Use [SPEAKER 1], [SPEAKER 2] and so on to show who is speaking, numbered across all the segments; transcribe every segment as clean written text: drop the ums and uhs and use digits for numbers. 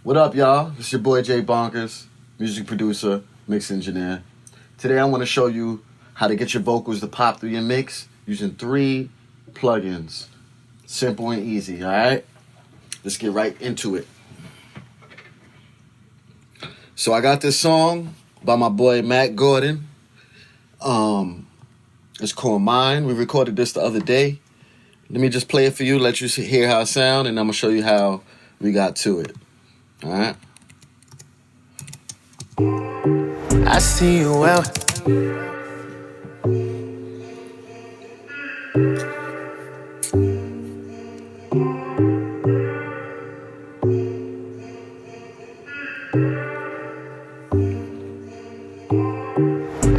[SPEAKER 1] What up, y'all? It's your boy J.Bonkaz, music producer, mix engineer. Today I want to show you how to get your vocals to pop through your mix using 3 plugins. Simple and easy, alright? Let's get right into it. So I got this song by my boy Matt Gordon. It's called Mine. We recorded this the other day. Let me just play it for you, let you hear how it sounds, and I'm going to show you how we got to it. Alright?
[SPEAKER 2] I see you out.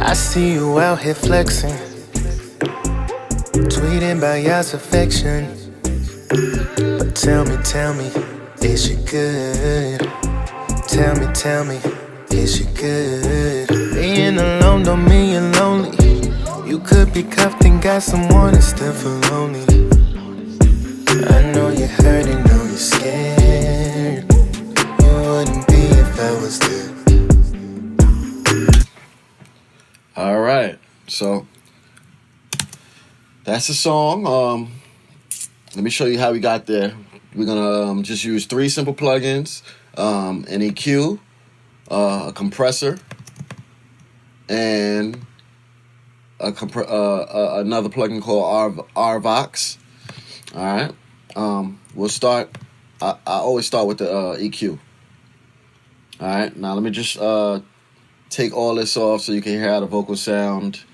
[SPEAKER 2] I see you out here flexing, tweeting about y'all's affection. But tell me, is you good? Tell me, is you good? Being alone don't mean you're lonely. You could be cuffed and got someone that's still for lonely. I know you're hurting, know you're scared. You wouldn't be if I was there.
[SPEAKER 1] Alright, so that's the song. Let me show you how we got there. We're gonna just use 3 simple plugins, an EQ, a compressor, and another plugin called RVox. All right, we'll start. I always start with the EQ. All right, now let me just take all this off so you can hear how the vocals sound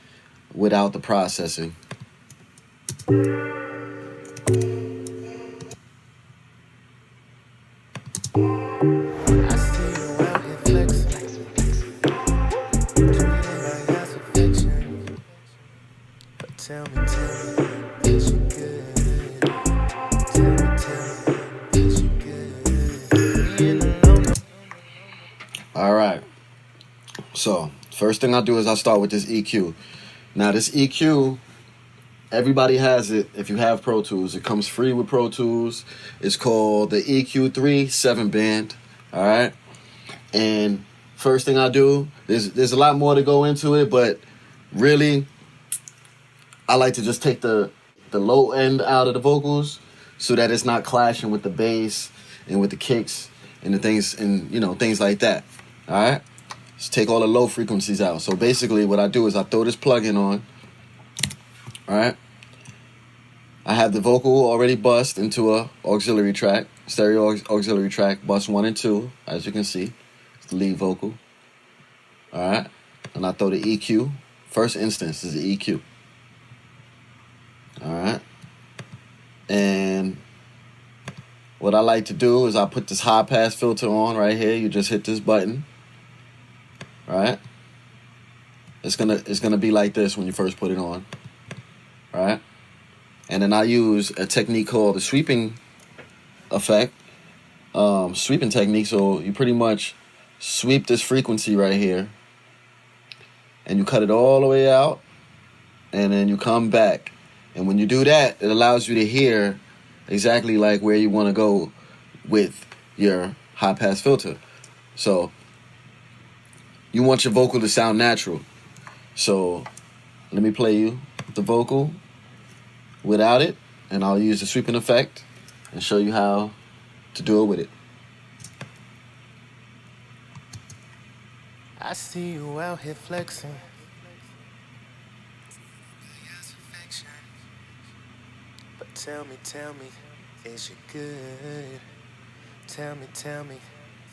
[SPEAKER 1] without the processing.
[SPEAKER 2] Tell me, is you good? Tell me, is you good?
[SPEAKER 1] All right. So first thing I do is I start with this EQ. Now this EQ, everybody has it. If you have Pro Tools, it comes free with Pro Tools. It's called the EQ3 7-band. All right. And first thing I do, there's a lot more to go into it, but really, I like to just take the low end out of the vocals so that it's not clashing with the bass and with the kicks and the things and things like that. All right, just take all the low frequencies out. So basically, what I do is I throw this plugin on. All right, I have the vocal already bussed into a auxiliary track, stereo auxiliary track, bus 1 and 2, as you can see. It's the lead vocal. All right, and I throw the EQ. First instance is the EQ. All right, and what I like to do is I put this high pass filter on right here. You just hit this button. All right, it's gonna be like this when you first put it on. All right, and then I use a technique called the sweeping effect, sweeping technique. So you pretty much sweep this frequency right here, and you cut it all the way out, and then you come back. And when you do that, it allows you to hear exactly like where you want to go with your high pass filter. So you want your vocal to sound natural. So let me play you the vocal without it, and I'll use the sweeping effect and show you how to do it with it.
[SPEAKER 2] I see you out here flexing. But tell me, is you good? Tell me,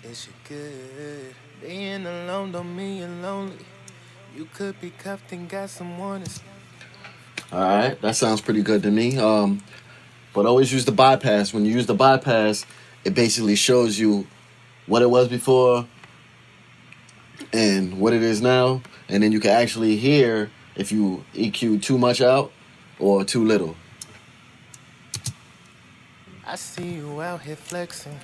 [SPEAKER 2] is you good? Being alone don't mean you're lonely. You could be cuffed and got someone that's...
[SPEAKER 1] All right, that sounds pretty good to me. But always use the bypass. When you use the bypass, it basically shows you what it was before and what it is now, and then you can actually hear if you EQ too much out or too little.
[SPEAKER 2] I see you out here flexing,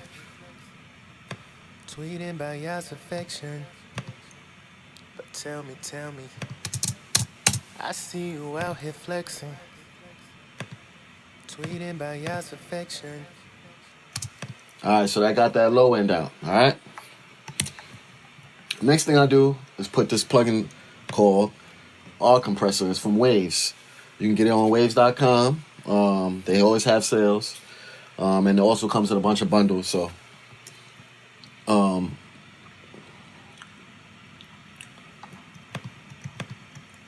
[SPEAKER 2] tweeting about y'all's affection. But tell me, I see you out here flexing, tweeting about y'all's affection.
[SPEAKER 1] Alright, so that got that low end out. Alright. Next thing I do is put this plugin called R Compressor. It's from Waves. You can get it on waves.com. They always have sales. And it also comes in a bunch of bundles. So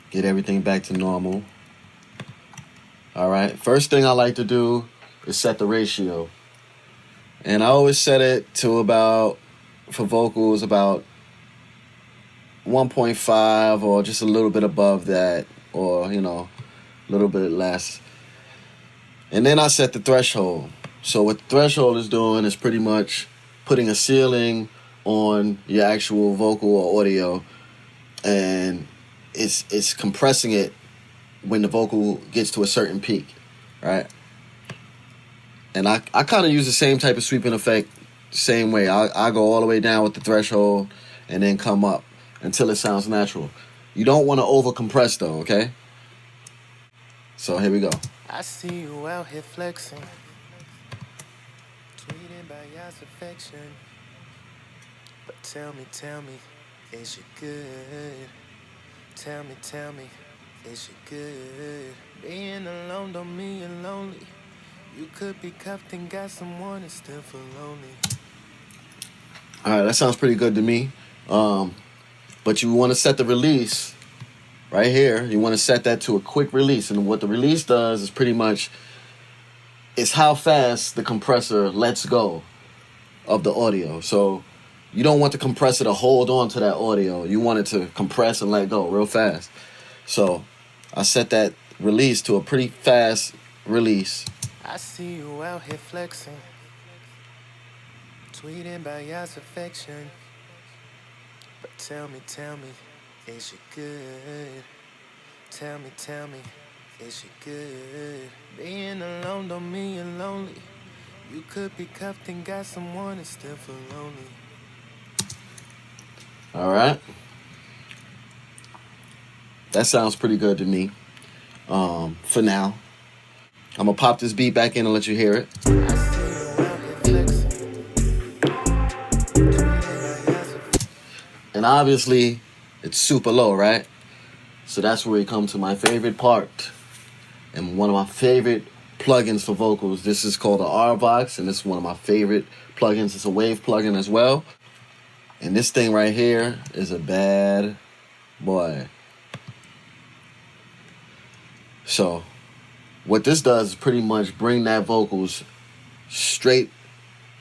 [SPEAKER 1] get everything back to normal. Alright. First thing I like to do is set the ratio. And I always set it to about, for vocals, about 1.5 or just a little bit above that, or, you know, a little bit less. And then I set the threshold. So what the threshold is doing is pretty much putting a ceiling on your actual vocal or audio, and it's compressing it when the vocal gets to a certain peak, right? And I kind of use the same type of sweeping effect, same way. I go all the way down with the threshold and then come up until it sounds natural. You don't want to over compress though, okay? So here we go.
[SPEAKER 2] I see you out here flexing, tweeting about your affection. But tell me, is you good? Tell me, is you good? Being alone don't mean you're lonely. You could be cuffed and got someone and still feel lonely.
[SPEAKER 1] Alright, that sounds pretty good to me. But you want to set the release right here. You want to set that to a quick release. And what the release does is pretty much, it's how fast the compressor lets go of the audio. So you don't want the compressor to hold on to that audio. You want it to compress and let go real fast. So I set that release to a pretty fast release.
[SPEAKER 2] I see you out here flexing, tweeting about your affection. But tell me, is you good? Tell me, is you good? Being alone don't mean you're lonely. You could be cuffed and got someone and still feel lonely.
[SPEAKER 1] Alright. That sounds pretty good to me. For now. I'm going to pop this beat back in and let you hear it. And obviously, it's super low, right? So that's where we come to my favorite part. And one of my favorite plugins for vocals. This is called the R-Vox, and this is one of my favorite plugins. It's a wave plugin as well. And this thing right here is a bad boy. So what this does is pretty much bring that vocals straight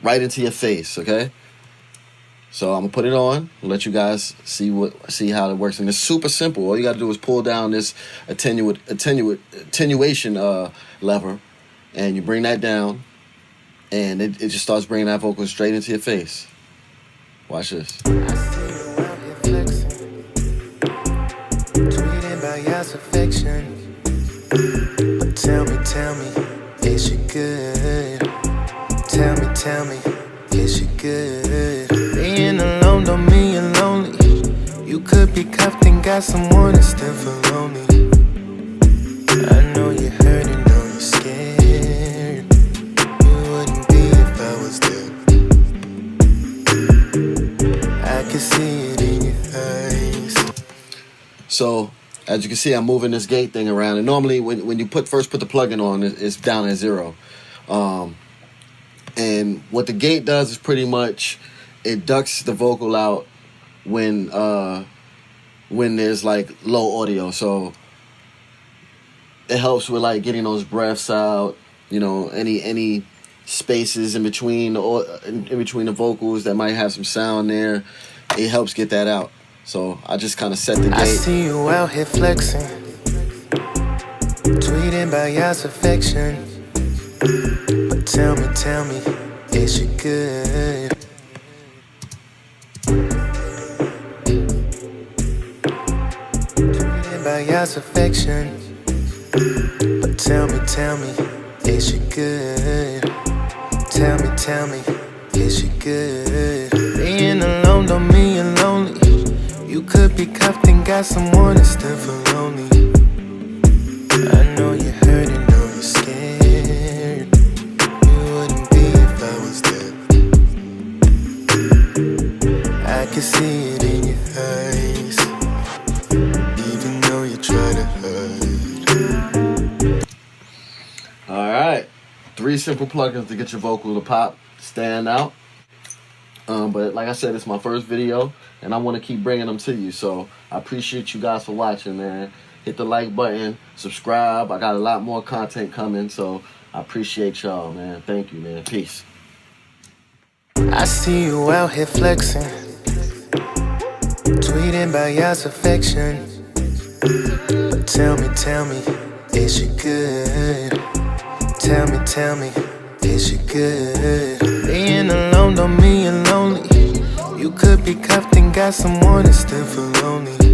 [SPEAKER 1] right into your face, okay? So I'm gonna put it on, let you guys see how it works. And it's super simple. All you gotta do is pull down this attenuation lever, and you bring that down, and it just starts bringing that vocal straight into your face. Watch this.
[SPEAKER 2] I see you out here flexing, tweeting about your affection. But tell me, is you good? Tell me, is you good? Being alone don't mean you're lonely. You could be cuffed and got someone and still feel lonely. I know you're hurting, know you're scared. You wouldn't be if I was there. I can see it in your eyes.
[SPEAKER 1] So as you can see, I'm moving this gate thing around. And normally when you first put the plugin on, it's down at 0. And what the gate does is pretty much, it ducks the vocal out when there's like low audio. So it helps with like getting those breaths out, you know, any spaces in between the vocals that might have some sound there. It helps get that out. So I just kind of set the gate.
[SPEAKER 2] I see you out here flexing, tweeting about your affection. But tell me, is you good? Tweeting about your affection. But tell me, is you good? Tell me, is you good? Being alone don't mean you're lonely. You could be cuffed and got someone and still feel lonely. I know you're hurting, know you're scared. You wouldn't be if I was there. can see it in your eyes, even though you try to hide.
[SPEAKER 1] Alright. 3 simple plugins to get your vocal to pop, stand out. But like I said, it's my first video, and I want to keep bringing them to you. So I appreciate you guys for watching, man. Hit the like button, subscribe. I got a lot more content coming, so I appreciate y'all, man. Thank you, man. Peace.
[SPEAKER 2] I see you out here flexing, tweeting about y'all's affection. But tell me, is you good? Tell me, is you good? Being alone don't mean you're lonely. You could be cuffed and got someone and still feel lonely.